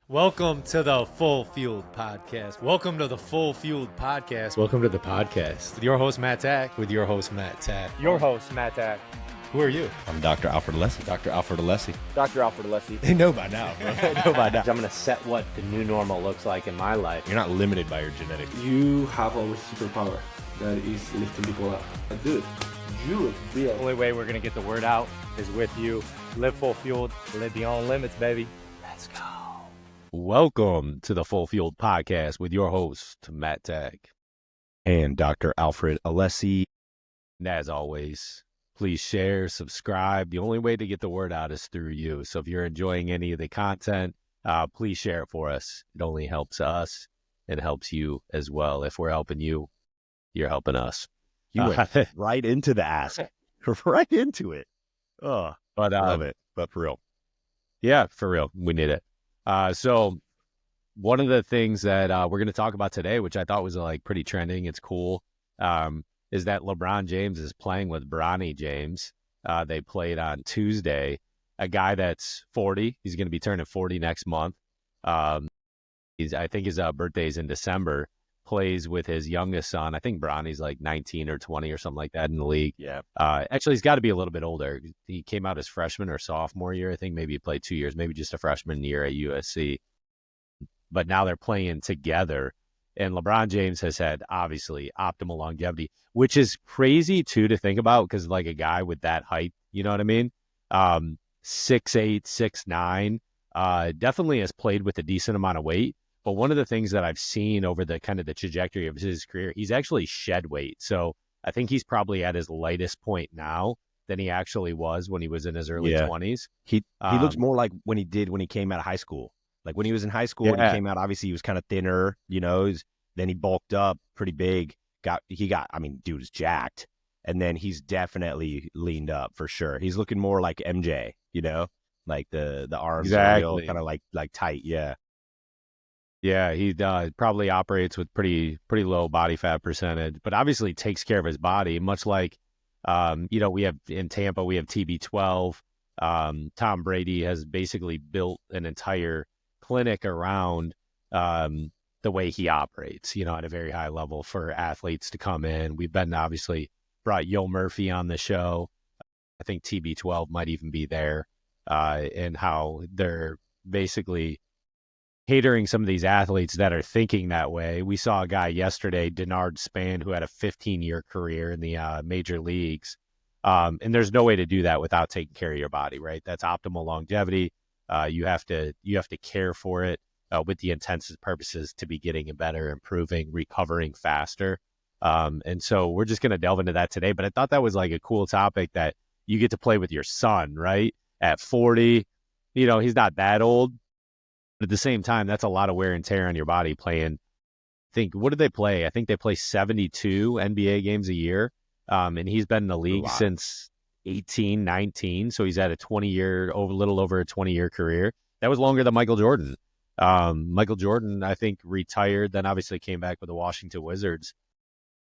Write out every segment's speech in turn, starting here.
Welcome to the Full Fueled Podcast. Welcome to the Full Fueled Podcast. Welcome to the podcast with your host, Matt Tack. With your host, Matt Tack. Your host, Matt Tack. Who are you? I'm Dr. Alfred Alessi. Dr. Alfred Alessi. Dr. Alfred Alessi. They know by now, bro. They know by now. I'm going to set what the new normal looks like in my life. You're not limited by your genetics. You have a superpower that is lifting people up. Dude, you The only way we're going to get the word out is with you. Live full fueled. Live beyond limits, baby. Let's go. Welcome to the Full Fueled Podcast with your host, Matt Tack. And Dr. Alfred Alessi. And as always, please share, subscribe. The only way to get the word out is through you. So if you're enjoying any of the content, please share it for us. It only helps us. It helps you as well. If we're helping you, you're helping us. You went right into the ask. Right into it. Oh, But love it. But for real. Yeah, for real. We need it. So one of the things that we're going to talk about today, which I thought was like pretty trending, it's cool, is that LeBron James is playing with Bronnie James. They played on Tuesday. A guy that's 40. He's going to be turning 40 next month. I think his birthday is in December. Plays with his youngest son. I think Bronny's like 19 or 20 or something like that in the league. Yeah. Actually, he's got to be a little bit older. He came out as freshman or sophomore year. I think maybe he played 2 years, maybe just a freshman year at USC. But now they're playing together. And LeBron James has had, obviously, optimal longevity, which is crazy, too, to think about because, like, a guy with that height, you know what I mean? 6'8", 6'9", definitely has played with a decent amount of weight. But one of the things that I've seen over the kind of the trajectory of his career, he's actually shed weight. So I think he's probably at his lightest point now than he actually was when he was in his early 20s. He looks more like when he came out of high school. Like when he was in high school, when he came out, obviously he was kind of thinner, you know, then he bulked up pretty big. Dude is jacked. And then he's definitely leaned up for sure. He's looking more like MJ, you know, like the arms are real, kind of like tight. Yeah. Yeah, he probably operates with pretty low body fat percentage, but obviously takes care of his body, much like, we have in Tampa, we have TB12. Tom Brady has basically built an entire clinic around the way he operates, at a very high level for athletes to come in. We've obviously brought Yo Murphy on the show. I think TB12 might even be there, and how they're basically catering some of these athletes that are thinking that way. We saw a guy yesterday, Denard Span, who had a 15-year career in the major leagues. And there's no way to do that without taking care of your body, right? That's optimal longevity. You have to care for it with the intended purposes to be getting better, improving, recovering faster. And so we're just going to delve into that today. But I thought that was like a cool topic that you get to play with your son, right? At 40, he's not that old. But at the same time, that's a lot of wear and tear on your body playing. What did they play? I think they play 72 NBA games a year. And he's been in the league since 18, 19. So he's had a little over a 20-year career. That was longer than Michael Jordan. Michael Jordan, I think, retired, then obviously came back with the Washington Wizards,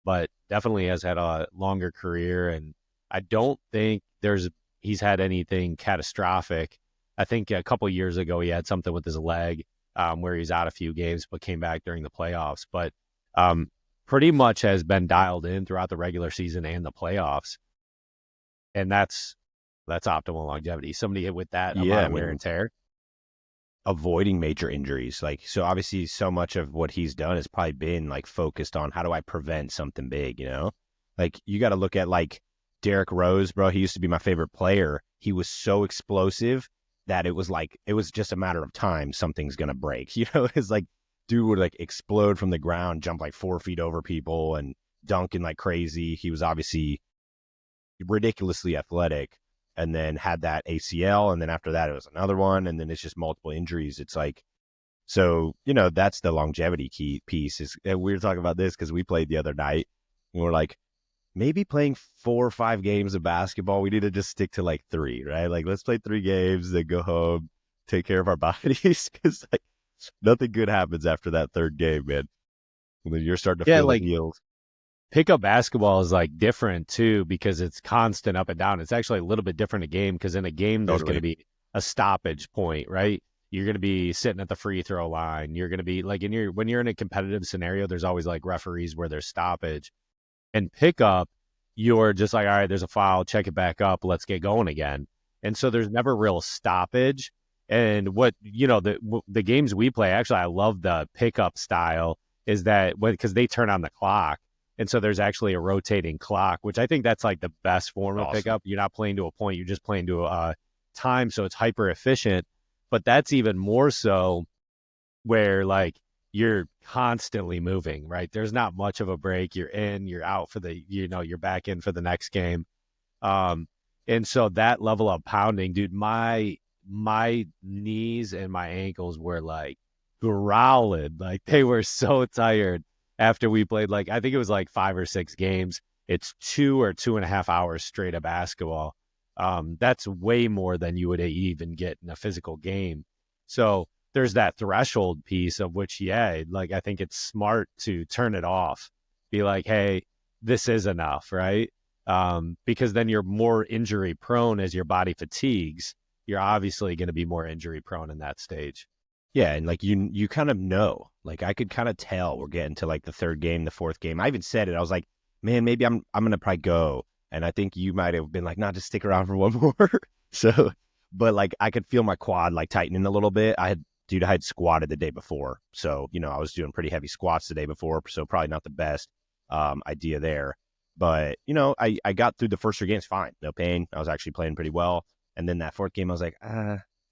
but definitely has had a longer career. And I don't think he's had anything catastrophic. I think a couple of years ago, he had something with his leg where he's out a few games, but came back during the playoffs. But pretty much has been dialed in throughout the regular season and the playoffs. And that's optimal longevity. Somebody with that amount of wear and tear. Avoiding major injuries. So obviously so much of what he's done has probably been like focused on how do I prevent something big, Like you got to look at like Derrick Rose, bro. He used to be my favorite player. He was so explosive that it was just a matter of time. Something's going to break, it's like dude would like explode from the ground, jump like 4 feet over people and dunking like crazy. He was obviously ridiculously athletic and then had that ACL. And then after that, it was another one. And then it's just multiple injuries. It's like, so, that's the longevity key piece and we were talking about this because we played the other night and we're like, maybe playing 4 or 5 games of basketball, we need to just stick to like 3, right? Like, let's play 3 games, then go home, take care of our bodies, because like nothing good happens after that 3rd game, man. And then you're starting to feel the heels. Pickup basketball is like different too because it's constant up and down. It's actually a little bit different a game because in a game there's going to be a stoppage point, right? You're going to be sitting at the free throw line. You're going to be like when you're in a competitive scenario, there's always like referees where there's stoppage. And pickup, you're just like, all right, there's a foul, check it back up, let's get going again. And so there's never real stoppage. And what, the games we play, actually, I love the pickup style, is that because they turn on the clock. And so there's actually a rotating clock, which I think that's like the best form of pickup. You're not playing to a point, you're just playing to a time. So it's hyper efficient. But that's even more so where like you're constantly moving, right? There's not much of a break. You're in, you're out for you're back in for the next game. And so that level of pounding, dude, my knees and my ankles were like growling. Like they were so tired after we played, like, I think it was like 5 or 6 games. It's 2 or 2.5 hours straight of basketball. That's way more than you would even get in a physical game. So there's that threshold piece of which, yeah, like I think it's smart to turn it off, be like, hey, this is enough, right? Because then you're more injury prone as your body fatigues. You're obviously going to be more injury prone in that stage. Yeah, and like you kind of know, like I could kind of tell we're getting to like the 3rd game, the 4th game. I even said it. I was like, man, maybe I'm gonna probably go. And I think you might have been like, nah, just stick around for one more. So, but like I could feel my quad like tightening a little bit. I had squatted the day before. So, I was doing pretty heavy squats the day before. So probably not the best idea there. But, I got through the first 3 games fine. No pain. I was actually playing pretty well. And then that 4th game, I was like,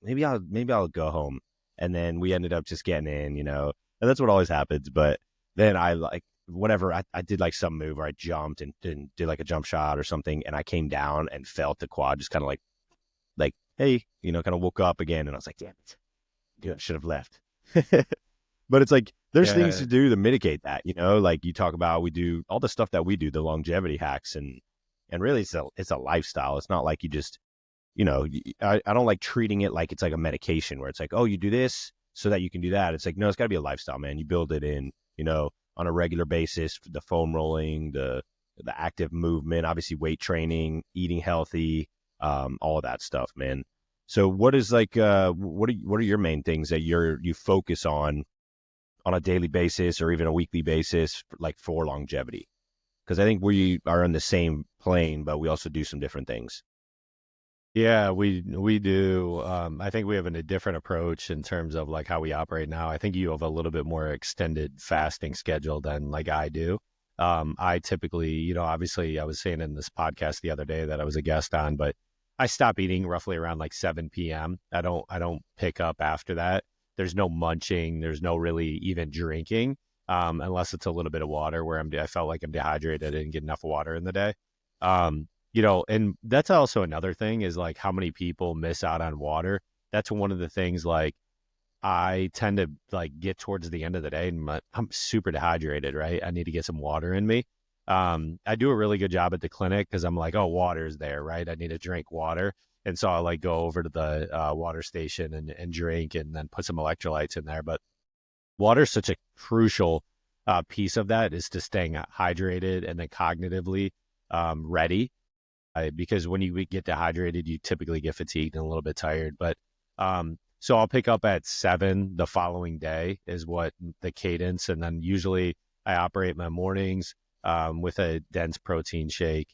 maybe I'll go home. And then we ended up just getting in, and that's what always happens. But then I like, whatever, I did like some move where I jumped and did like a jump shot or something. And I came down and felt the quad just kind of like, hey, kind of woke up again. And I was like, damn it. Dude, I should have left. But it's like, there's things to do to mitigate that, like you talk about, we do all the stuff that we do, the longevity hacks, and really it's a lifestyle. It's not like you just, I don't like treating it like it's like a medication where it's like, oh, you do this so that you can do that. It's like, no, it's gotta be a lifestyle, man. You build it in, on a regular basis, the foam rolling, the active movement, obviously weight training, eating healthy, all of that stuff, man. So what is like, what are your main things that you focus on a daily basis or even a weekly basis, like for longevity? Because I think we are on the same plane, but we also do some different things. Yeah, we do. I think we have a different approach in terms of like how we operate now. I think you have a little bit more extended fasting schedule than like I do. I typically, obviously I was saying in this podcast the other day that I was a guest on, but I stop eating roughly around like 7 p.m. I don't pick up after that. There's no munching. There's no really even drinking, unless it's a little bit of water where I felt like I'm dehydrated. I didn't get enough water in the day. And that's also another thing is like how many people miss out on water. That's one of the things, like I tend to like get towards the end of the day and I'm super dehydrated, right? I need to get some water in me. I do a really good job at the clinic because I'm like, oh, water's there, right? I need to drink water. And so I'll like go over to the water station and drink and then put some electrolytes in there. But water is such a crucial piece of that, is to staying hydrated and then cognitively ready. Because when you get dehydrated, you typically get fatigued and a little bit tired. But so I'll pick up at 7 the following day is what the cadence. And then usually I operate my mornings with a dense protein shake,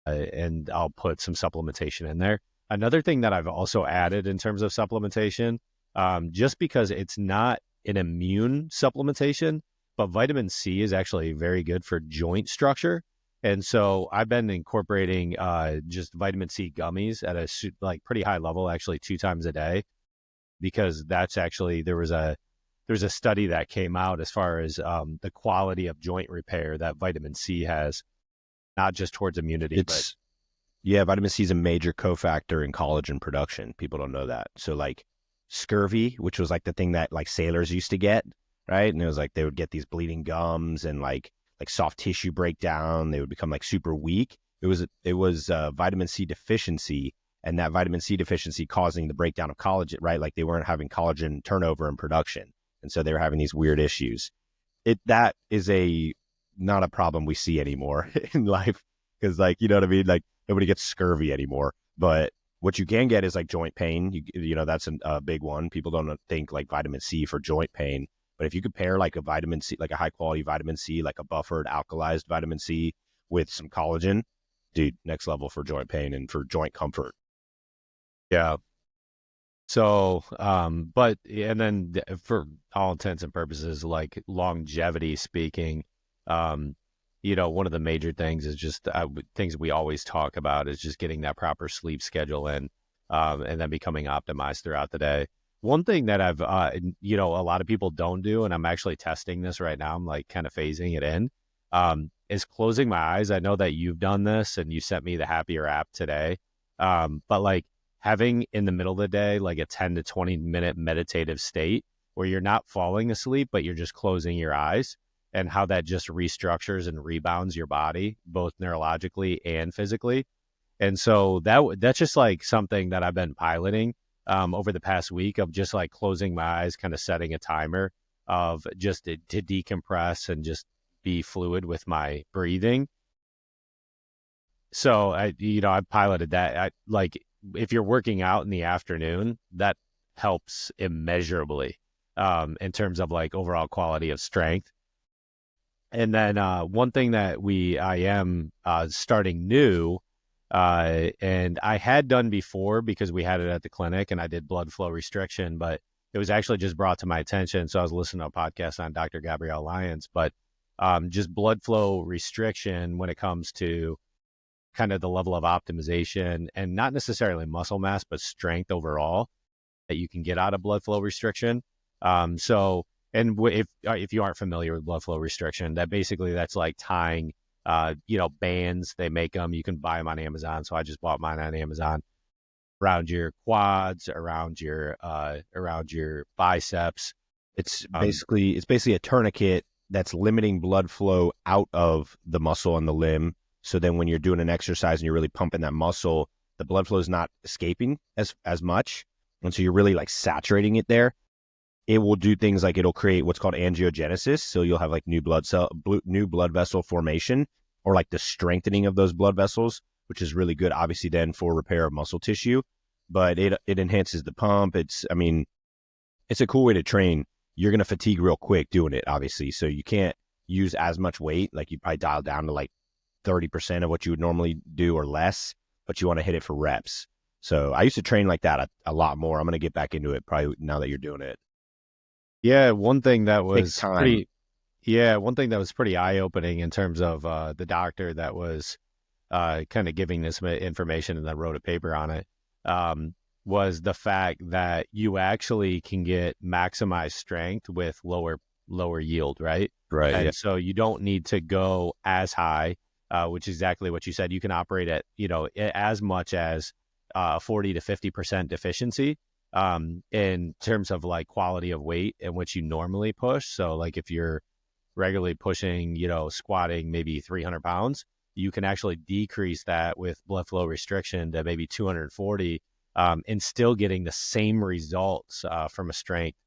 and I'll put some supplementation in there. Another thing that I've also added in terms of supplementation, just because it's not an immune supplementation, but vitamin C is actually very good for joint structure. And so I've been incorporating just vitamin C gummies at a like pretty high level, actually 2 times a day, because that's actually, there's a study that came out as far as the quality of joint repair that vitamin C has, not just towards immunity, but yeah, vitamin C is a major cofactor in collagen production. People don't know that. So like scurvy, which was like the thing that like sailors used to get, right? And it was like they would get these bleeding gums and like soft tissue breakdown. They would become like super weak. It was vitamin C deficiency, and that vitamin C deficiency causing the breakdown of collagen, right? Like they weren't having collagen turnover and production. And so they were having these weird issues. That is not a problem we see anymore in life. Cause like, you know what I mean? Like nobody gets scurvy anymore, but What you can get is like joint pain. You know, that's a big one. People don't think like vitamin C for joint pain. But if you could pair like a vitamin C, like a high quality vitamin C, like a buffered alkalized vitamin C with some collagen, dude, next level for joint pain and for joint comfort. Yeah. So, but, and then for all intents and purposes, like longevity speaking, you know, one of the major things is just things we always talk about is just getting that proper sleep schedule in, and then becoming optimized throughout the day. One thing that I've, you know, a lot of people don't do, and I'm actually testing this right now, I'm like kind of phasing it in, is closing my eyes. I know that you've done this and you sent me the Happier app today. But like having in the middle of the day, like a 10 to 20 minute meditative state where you're not falling asleep, but you're just closing your eyes, and how that just restructures and rebounds your body, both neurologically and physically. And so that's just like something that I've been piloting over the past week, of just like closing my eyes, kind of setting a timer of just to decompress and just be fluid with my breathing. So I piloted that. Like if you're working out in the afternoon, that helps immeasurably in terms of like overall quality of strength. And then one thing that I am starting new, and I had done before because we had it at the clinic and I did blood flow restriction, but it was actually just brought to my attention. So I was listening to a podcast on Dr. Gabrielle Lyons, but just blood flow restriction when it comes to kind of the level of optimization, and not necessarily muscle mass, but strength overall that you can get out of blood flow restriction. And if you aren't familiar with blood flow restriction, that's like tying, bands. They make them. You can buy them on Amazon. So I just bought mine on Amazon, around your quads, around your biceps. It's basically a tourniquet that's limiting blood flow out of the muscle and the limb. So then when you're doing an exercise and you're really pumping that muscle, the blood flow is not escaping as much. And so you're really like saturating it there. It will do things like it'll create what's called angiogenesis. So you'll have like new blood vessel formation, or like the strengthening of those blood vessels, which is really good, obviously, then for repair of muscle tissue. But it enhances the pump. It's a cool way to train. You're going to fatigue real quick doing it, obviously. So you can't use as much weight. Like you probably dial down to like 30% of what you would normally do or less, but you want to hit it for reps. So I used to train like that a lot more. I'm going to get back into it probably now that you're doing it. Yeah, one thing that was pretty eye-opening in terms of the doctor that was kind of giving this information and that wrote a paper on it, was the fact that you actually can get maximized strength with lower yield, right? Right. And so you don't need to go as high, which is exactly what you said. You can operate at, as much as 40 to 50% deficiency in terms of like quality of weight in which you normally push. So like if you're regularly pushing, squatting maybe 300 pounds, you can actually decrease that with blood flow restriction to maybe 240, and still getting the same results from a strength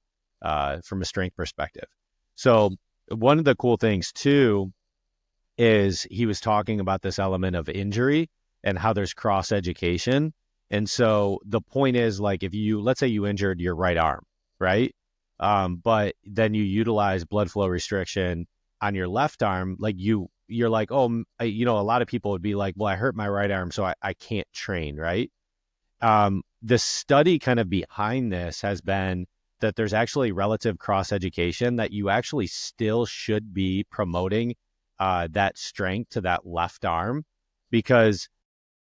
perspective. So one of the cool things too is he was talking about this element of injury and how there's cross education. And so the point is, like, let's say you injured your right arm, right? But then you utilize blood flow restriction on your left arm, like you're like, oh, a lot of people would be like, well, I hurt my right arm, so I can't train, right? The study kind of behind this has been that there's actually relative cross education, that you actually still should be promoting that strength to that left arm, because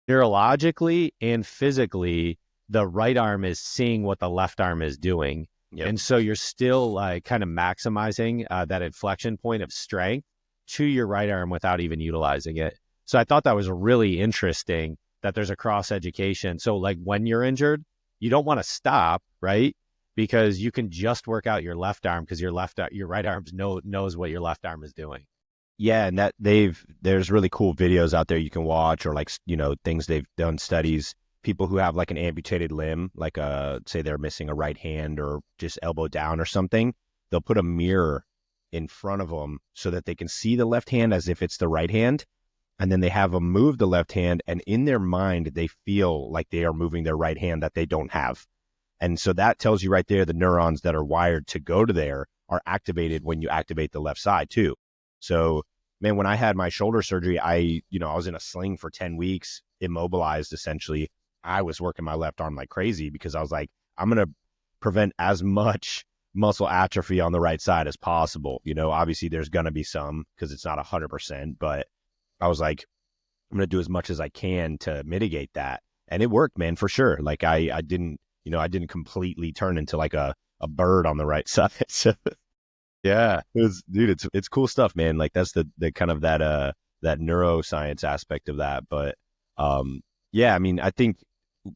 neurologically and physically, the right arm is seeing what the left arm is doing. Yep. And so you're still like kind of maximizing that inflection point of strength to your right arm without even utilizing it. So I thought that was really interesting, that there's a cross education. So like when you're injured, you don't want to stop, right? Because you can just work out your left arm, because your right arm knows what your left arm is doing. Yeah, and there's really cool videos out there you can watch, or like, things they've done studies, people who have like an amputated limb, like say they're missing a right hand or just elbow down or something, they'll put a mirror in front of them so that they can see the left hand as if it's the right hand. and then they have them move the left hand, and in their mind, they feel like they are moving their right hand that they don't have. And so that tells you right there, the neurons that are wired to go to there are activated when you activate the left side too. So, man, when I had my shoulder surgery, I was in a sling for 10 weeks, immobilized essentially. I was working my left arm like crazy because I was like, I'm going to prevent as much muscle atrophy on the right side as possible. Obviously there's going to be some because it's not 100%, but I was like, I'm going to do as much as I can to mitigate that. And it worked, man, for sure. Like I didn't completely turn into like a bird on the right side. So yeah, it's cool stuff, man. Like that's the kind of that neuroscience aspect of that. But yeah, I mean, I think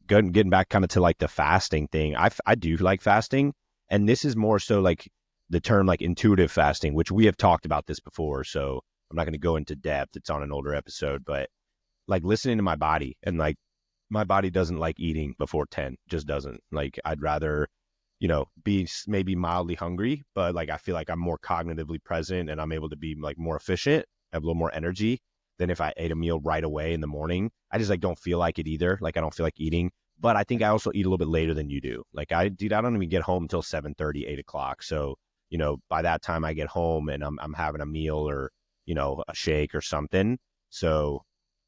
getting back kind of to like the fasting thing, I do like fasting, and this is more so like the term like intuitive fasting, which we have talked about this before. So I'm not going to go into depth. It's on an older episode, but like listening to my body, and like my body doesn't like eating before 10, just doesn't. Like I'd rather, be maybe mildly hungry, but like I feel like I'm more cognitively present and I'm able to be like more efficient, have a little more energy than if I ate a meal right away in the morning. I just like don't feel like it either. Like I don't feel like eating, but I think I also eat a little bit later than you do. Like I don't even get home until 7:30, 8 o'clock. So, by that time I get home and I'm having a meal or, a shake or something. So,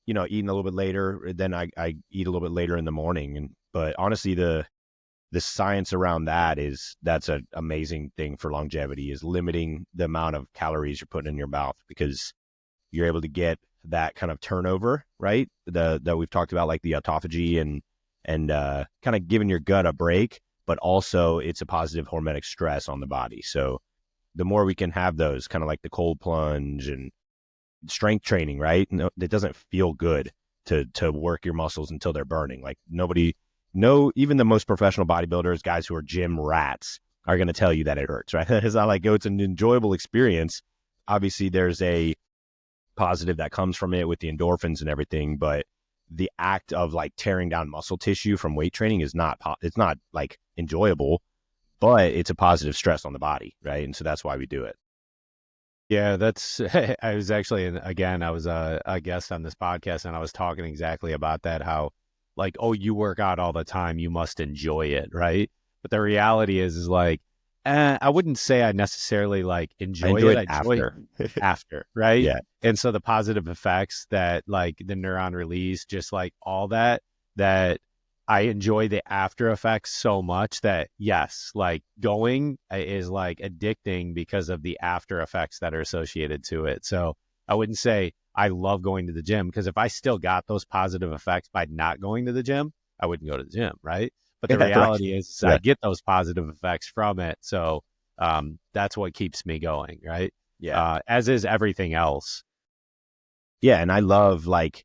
eating a little bit later, then I eat a little bit later in the morning. But honestly, the science around that's an amazing thing for longevity, is limiting the amount of calories you're putting in your mouth, because you're able to get that kind of turnover, right? That we've talked about, like the autophagy and kind of giving your gut a break, but also it's a positive hormetic stress on the body. So the more we can have those, kind of like the cold plunge and strength training, right? No, it doesn't feel good to work your muscles until they're burning. Like even the most professional bodybuilders, guys who are gym rats, are going to tell you that it hurts, right? It's not like, it's an enjoyable experience. Obviously there's a positive that comes from it with the endorphins and everything, but the act of like tearing down muscle tissue from weight training is it's not like enjoyable, but it's a positive stress on the body, right? And so that's why we do it. Yeah, I was actually, again, I was a guest on this podcast, and I was talking exactly about that, how like, oh, you work out all the time, you must enjoy it, right? But the reality is like, I wouldn't say I necessarily like enjoy it. I enjoy it after, right? Yeah. And so the positive effects that like the neuron release, just like all that I enjoy the after effects so much that yes, like going is like addicting because of the after effects that are associated to it. So I wouldn't say I love going to the gym, because if I still got those positive effects by not going to the gym, I wouldn't go to the gym, right? But the reality is I get those positive effects from it. So that's what keeps me going, right? Yeah. As is everything else. Yeah. And I love, like,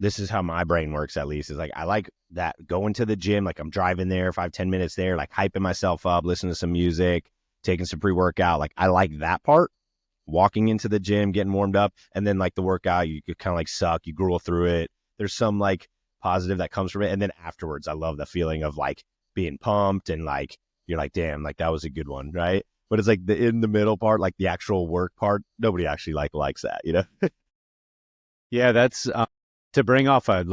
this is how my brain works, at least, is like, I like that going to the gym, like I'm driving there 5-10 minutes there, like hyping myself up, listening to some music, taking some pre-workout. Like I like that part, walking into the gym, getting warmed up, and then like the workout, you kind of like suck, you gruel through it. There's some like positive that comes from it. And then afterwards, I love the feeling of like being pumped and like, you're like, damn, like that was a good one, right? But it's like the in the middle part, like the actual work part, nobody actually likes that, Yeah, that's to bring off a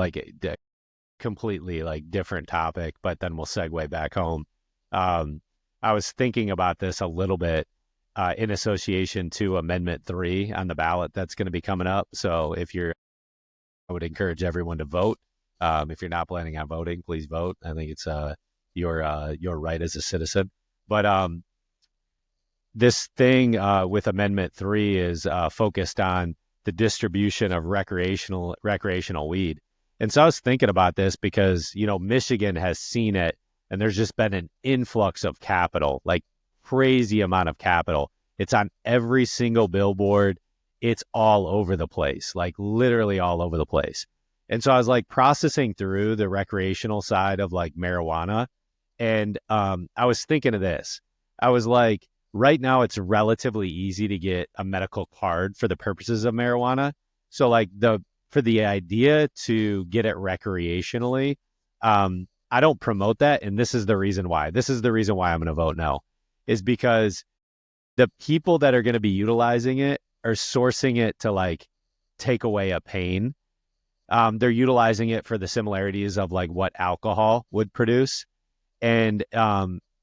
completely like different topic, but then we'll segue back home. I was thinking about this a little bit in association to Amendment 3 on the ballot that's going to be coming up. So I would encourage everyone to vote. If you're not planning on voting, please vote. I think it's your right as a citizen. But this thing with Amendment 3 is focused on the distribution of recreational weed. And so I was thinking about this because, Michigan has seen it, and there's just been an influx of capital, like crazy amount of capital. It's on every single billboard. It's all over the place, like literally all over the place. And so I was like processing through the recreational side of like marijuana. And I was thinking of this. I was like, right now it's relatively easy to get a medical card for the purposes of marijuana. So like for the idea to get it recreationally, I don't promote that. And this is the reason why. This is the reason why I'm going to vote no, is because the people that are going to be utilizing it are sourcing it to like take away a pain. They're utilizing it for the similarities of like what alcohol would produce. And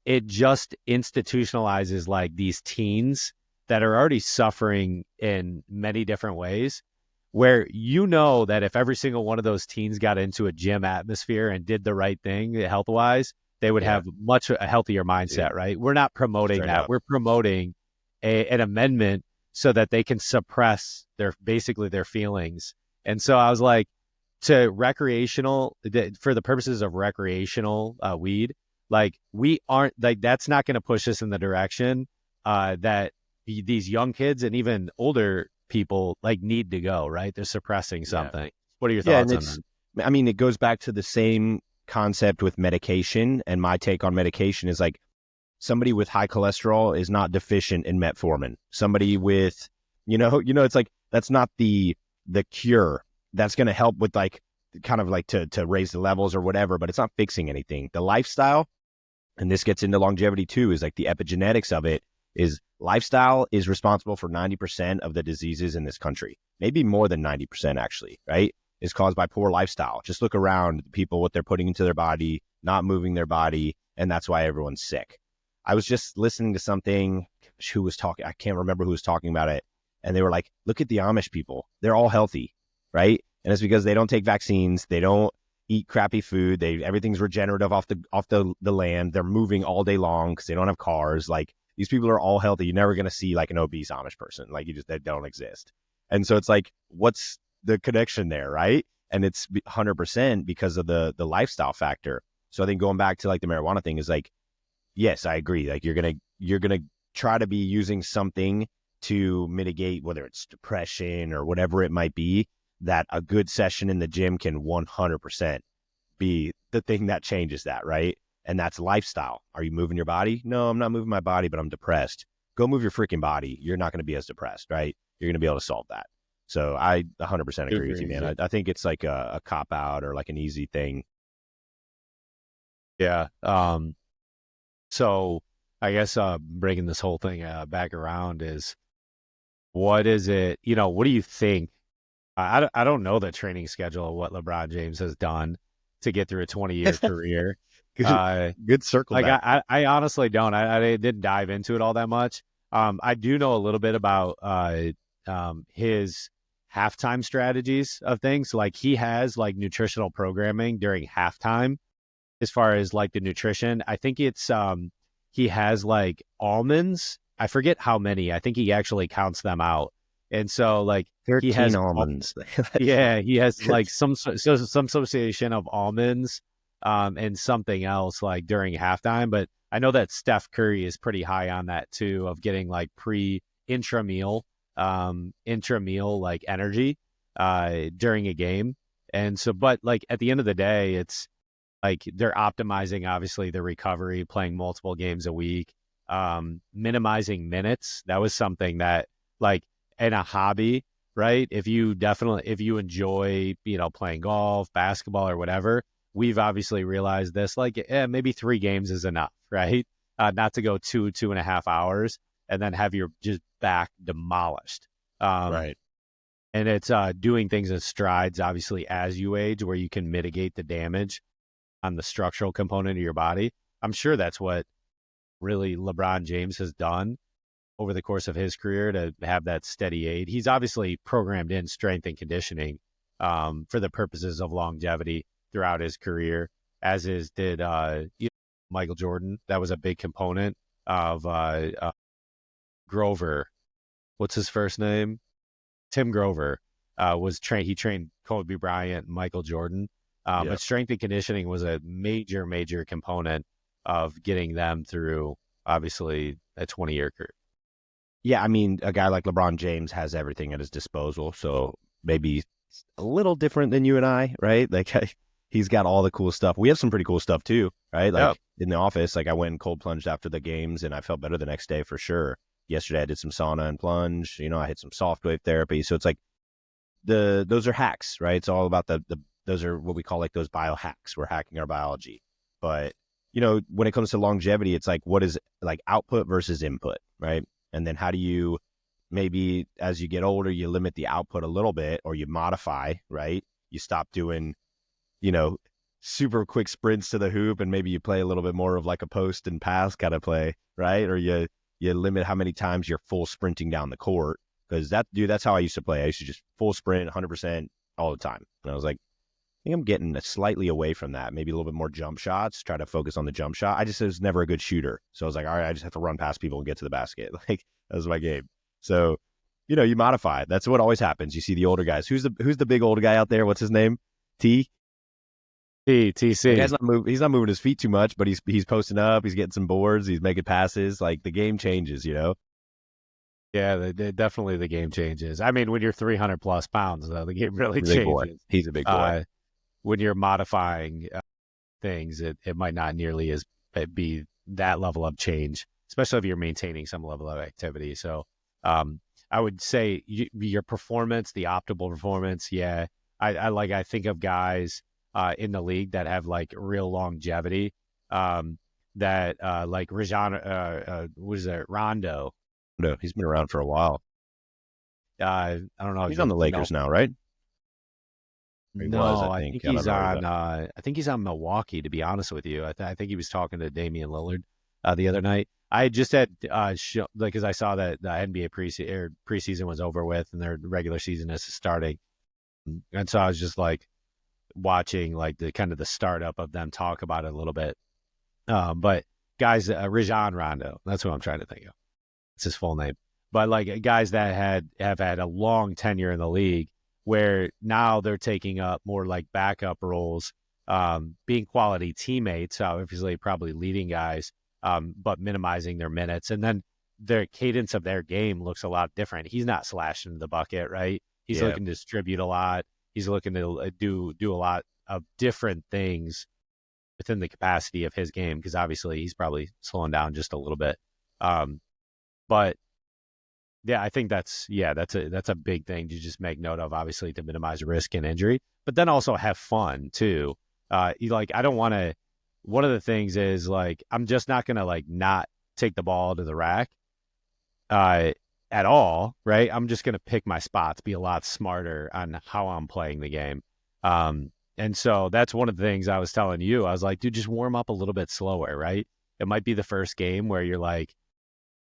it just institutionalizes like these teens that are already suffering in many different ways, where you know that if every single one of those teens got into a gym atmosphere and did the right thing health-wise, they would have much a healthier mindset, right? We're not promoting Straight that. up. We're promoting an amendment so that they can suppress basically their feelings. And so I was like, to recreational, for the purposes of recreational weed, like we aren't like, that's not going to push us in the direction that these young kids and even older people like need to go, right? They're suppressing something. What are your thoughts on that? I mean, it goes back to the same concept with medication, and my take on medication is like somebody with high cholesterol is not deficient in metformin. Somebody with, it's like, that's not the cure. That's going to help with like kind of like to raise the levels or whatever, but it's not fixing anything. The lifestyle, and this gets into longevity too, is like the epigenetics of it is lifestyle is responsible for 90% of the diseases in this country, maybe more than 90% actually, right? Is caused by poor lifestyle. Just look around people, what they're putting into their body, not moving their body, and that's why everyone's sick. I was just listening to something, who was talking, I can't remember who was talking about it, and they were like, look at the Amish people. They're all healthy, right? And it's because they don't take vaccines, they don't eat crappy food, everything's regenerative off the land, they're moving all day long because they don't have cars. Like, these people are all healthy. You're never going to see like an obese Amish person. Like, they don't exist. And so it's like, what's the connection there, right? And it's 100% because of the lifestyle factor. So I think going back to like the marijuana thing is like, yes, I agree. Like, you're gonna try to be using something to mitigate, whether it's depression or whatever it might be, that a good session in the gym can 100% be the thing that changes that, right? And that's lifestyle. Are you moving your body? No, I'm not moving my body, but I'm depressed. Go move your freaking body. You're not going to be as depressed, right? You're going to be able to solve that. So I 100% agree with you, man. I think it's like a cop out or like an easy thing. Yeah. So I guess bringing this whole thing back around is, what is it? What do you think? I don't know the training schedule of what LeBron James has done to get through a 20-year career. Good circle like back. I honestly don't. I didn't dive into it all that much. I do know a little bit about his halftime strategies of things. Like, he has like nutritional programming during halftime as far as like the nutrition. I think it's he has like almonds. I forget how many. I think he actually counts them out. And so like 13 he has almonds. he has like some association of almonds and something else like during halftime. But I know that Steph Curry is pretty high on that too, of getting like intrameal like energy during a game. And so, but like at the end of the day, it's like they're optimizing obviously the recovery, playing multiple games a week, minimizing minutes. That was something that like in a hobby, right? If you enjoy, playing golf, basketball, or whatever, we've obviously realized this, like, maybe 3 games is enough, right? Not to go 2.5 hours and then have your just back demolished. Right. And it's doing things in strides, obviously, as you age, where you can mitigate the damage on the structural component of your body. I'm sure that's what really LeBron James has done over the course of his career to have that steady aid. He's obviously programmed in strength and conditioning for the purposes of longevity throughout his career, as did Michael Jordan. That was a big component of Grover. What's his first name? Tim Grover he trained Kobe Bryant and Michael Jordan. But strength and conditioning was a major, major component of getting them through, obviously, a 20-year career. Yeah, I mean, a guy like LeBron James has everything at his disposal, so maybe a little different than you and I, right? Like, he's got all the cool stuff. We have some pretty cool stuff too, right? Like in the office, like I went and cold plunged after the games, and I felt better the next day for sure. Yesterday, I did some sauna and plunge. I hit some soft wave therapy. So it's like those are hacks, right? It's all about those are what we call like those biohacks. We're hacking our biology, but when it comes to longevity, it's like, what is like output versus input, right? And then how do you maybe as you get older, you limit the output a little bit, or you modify, right? You stop doing, super quick sprints to the hoop, and maybe you play a little bit more of like a post and pass kind of play, right? Or you limit how many times you're full sprinting down the court. Because that's how I used to play. I used to just full sprint 100% all the time. And I was like, I think I'm getting slightly away from that. Maybe a little bit more jump shots, try to focus on the jump shot. I just was never a good shooter. So I was like, all right, I just have to run past people and get to the basket. Like, that was my game. So, you modify. That's what always happens. You see the older guys. Who's the big old guy out there? What's his name? TC. He's not moving his feet too much, but he's posting up. He's getting some boards. He's making passes. Like, the game changes, Yeah, definitely the game changes. I mean, when you're 300 plus pounds, though, the game really changes. Boy. He's a big boy. When you're modifying things, it might not nearly be that level of change, especially if you're maintaining some level of activity. So I would say your performance, the optimal performance, yeah. I think of guys in the league that have like real longevity, that like Rajon, what is it, Rondo. No, he's been around for a while. I don't know. He's on the Lakers now, right? I think he's on. I think he's on Milwaukee. To be honest with you, I think he was talking to Damian Lillard the other night. I just had because I saw that the NBA preseason was over with and their regular season is starting, and so I was just like watching like the kind of the startup of them talk about it a little bit. But guys, Rajon Rondo, that's who I'm trying to think of. It's his full name. But like guys that have had a long tenure in the league, where now they're taking up more like backup roles, being quality teammates, obviously probably leading guys, but minimizing their minutes. And then their cadence of their game looks a lot different. He's not slashing the bucket, right? He's looking to distribute a lot. He's looking to do a lot of different things within the capacity of his game, because obviously he's probably slowing down just a little bit. But yeah, I think that's a big thing to just make note of, obviously, to minimize risk and injury, but then also have fun too. I don't want to, one of the things is like, I'm just not going to like not take the ball to the rack at all, right? I'm just going to pick my spots, be a lot smarter on how I'm playing the game. And so that's one of the things I was telling you. I was like, dude, just warm up a little bit slower, right? It might be the first game where you're like,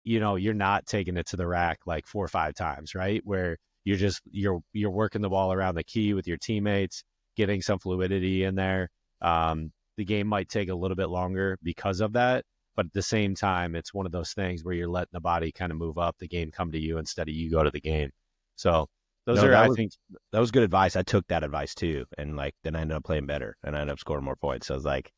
you're not taking it to the rack like 4 or 5 times, right? Where you're working the ball around the key with your teammates, getting some fluidity in there. The game might take a little bit longer because of that, but at the same time, it's one of those things where you're letting the body kind of move up, the game come to you instead of you go to the game. So I think that was good advice. I took that advice too, and like then I ended up playing better and I ended up scoring more points. So I was like,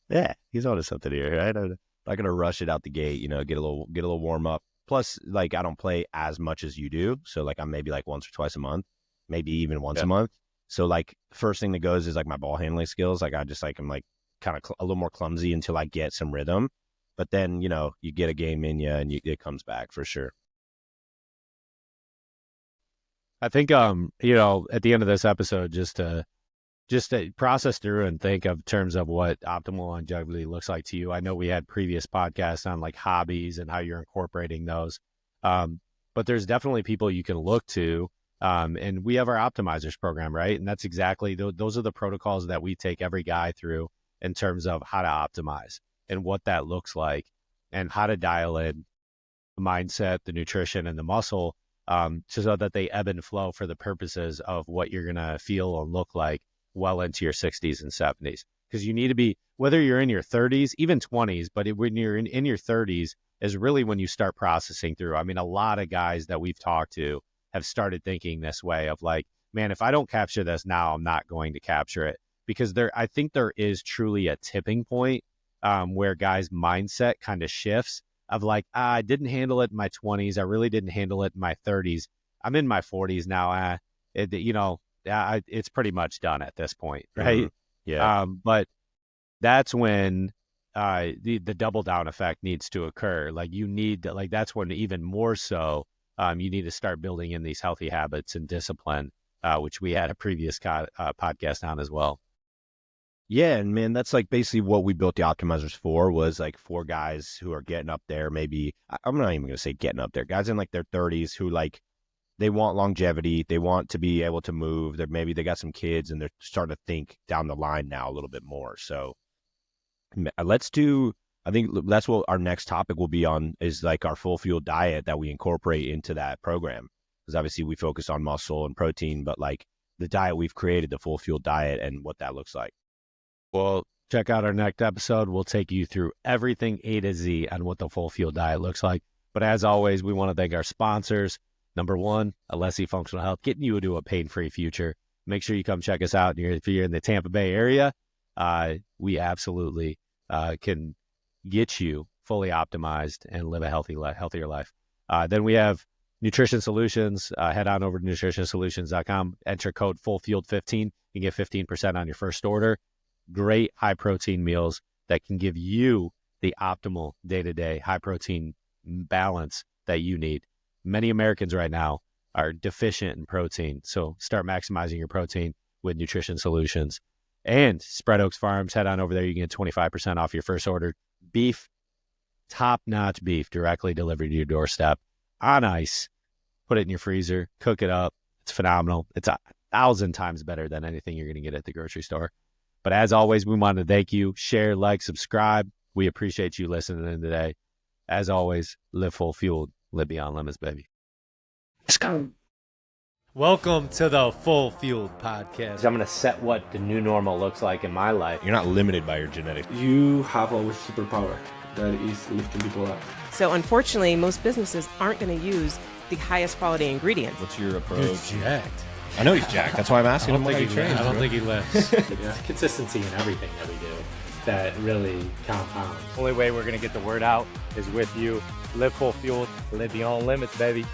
yeah, he's onto something here, right? I'm not gonna rush it out the gate, get a little warm up. Plus, like, I don't play as much as you do, so like I'm maybe like once or twice a month, maybe even once a month. So like first thing that goes is like my ball handling skills. Like I'm like kind of a little more clumsy until I get some rhythm. But then you get a game in you and it comes back for sure. I think at the end of this episode, just to process through and think of terms of what optimal longevity looks like to you. I know we had previous podcasts on like hobbies and how you're incorporating those. But there's definitely people you can look to. And we have our optimizers program, right? And that's exactly, those are the protocols that we take every guy through in terms of how to optimize and what that looks like and how to dial in the mindset, the nutrition, and the muscle, so that they ebb and flow for the purposes of what you're going to feel and look like well into your 60s and 70s. Because you need to be, whether you're in your 30s, even 20s, but when you're in your 30s is really when you start processing through. I mean, a lot of guys that we've talked to have started thinking this way of like, man, if I don't capture this now, I'm not going to capture it. Because I think there is truly a tipping point where guys' mindset kind of shifts of like, I didn't handle it in my 20s. I really didn't handle it in my 30s. I'm in my 40s now. It's pretty much done at this point, right? Mm-hmm. Yeah. But that's when the double down effect needs to occur. Like you need to, like, that's when even more so you need to start building in these healthy habits and discipline, which we had a previous podcast on as well. Yeah, and man, that's like basically what we built the optimizers for, was like for guys who are getting up there. Maybe I'm not even gonna say getting up there, guys in like their 30s who like they want longevity. They want to be able to move. Maybe they got some kids and they're starting to think down the line now a little bit more. So I think that's what our next topic will be on, is like our full fuel diet that we incorporate into that program. Because obviously we focus on muscle and protein, but like the diet we've created, the full fuel diet, and what that looks like. Well, check out our next episode. We'll take you through everything A to Z on what the full fuel diet looks like. But as always, we want to thank our sponsors. Number one, Alessi Functional Health, getting you into a pain-free future. Make sure you come check us out. If you're in the Tampa Bay area, we absolutely can get you fully optimized and live a healthier life. Then we have Nutrition Solutions. Head on over to nutritionsolutions.com. Enter code FULLFUELED15. You get 15% on your first order. Great high-protein meals that can give you the optimal day-to-day high-protein balance that you need. Many Americans right now are deficient in protein, so start maximizing your protein with Nutrition Solutions. And Spread Oaks Farms, head on over there. You can get 25% off your first order. Beef, top-notch beef, directly delivered to your doorstep on ice. Put it in your freezer, cook it up. It's phenomenal. It's 1,000 times better than anything you're going to get at the grocery store. But as always, we want to thank you. Share, like, subscribe. We appreciate you listening in today. As always, live full fueled, live beyond limits, baby. Let's go. Welcome to the Full Fueled Podcast. I'm going to set what the new normal looks like in my life. You're not limited by your genetics. You have a superpower that is lifting people up. So unfortunately, most businesses aren't going to use the highest quality ingredients. What's your approach? Dude's jacked. I know he's jacked. That's why I'm I asking him don't how he think he trains. I don't think he lifts. Yeah. Consistency in everything that we do that really compounds. Only way we're going to get the word out is with you. Live full fueled, live beyond limits, baby.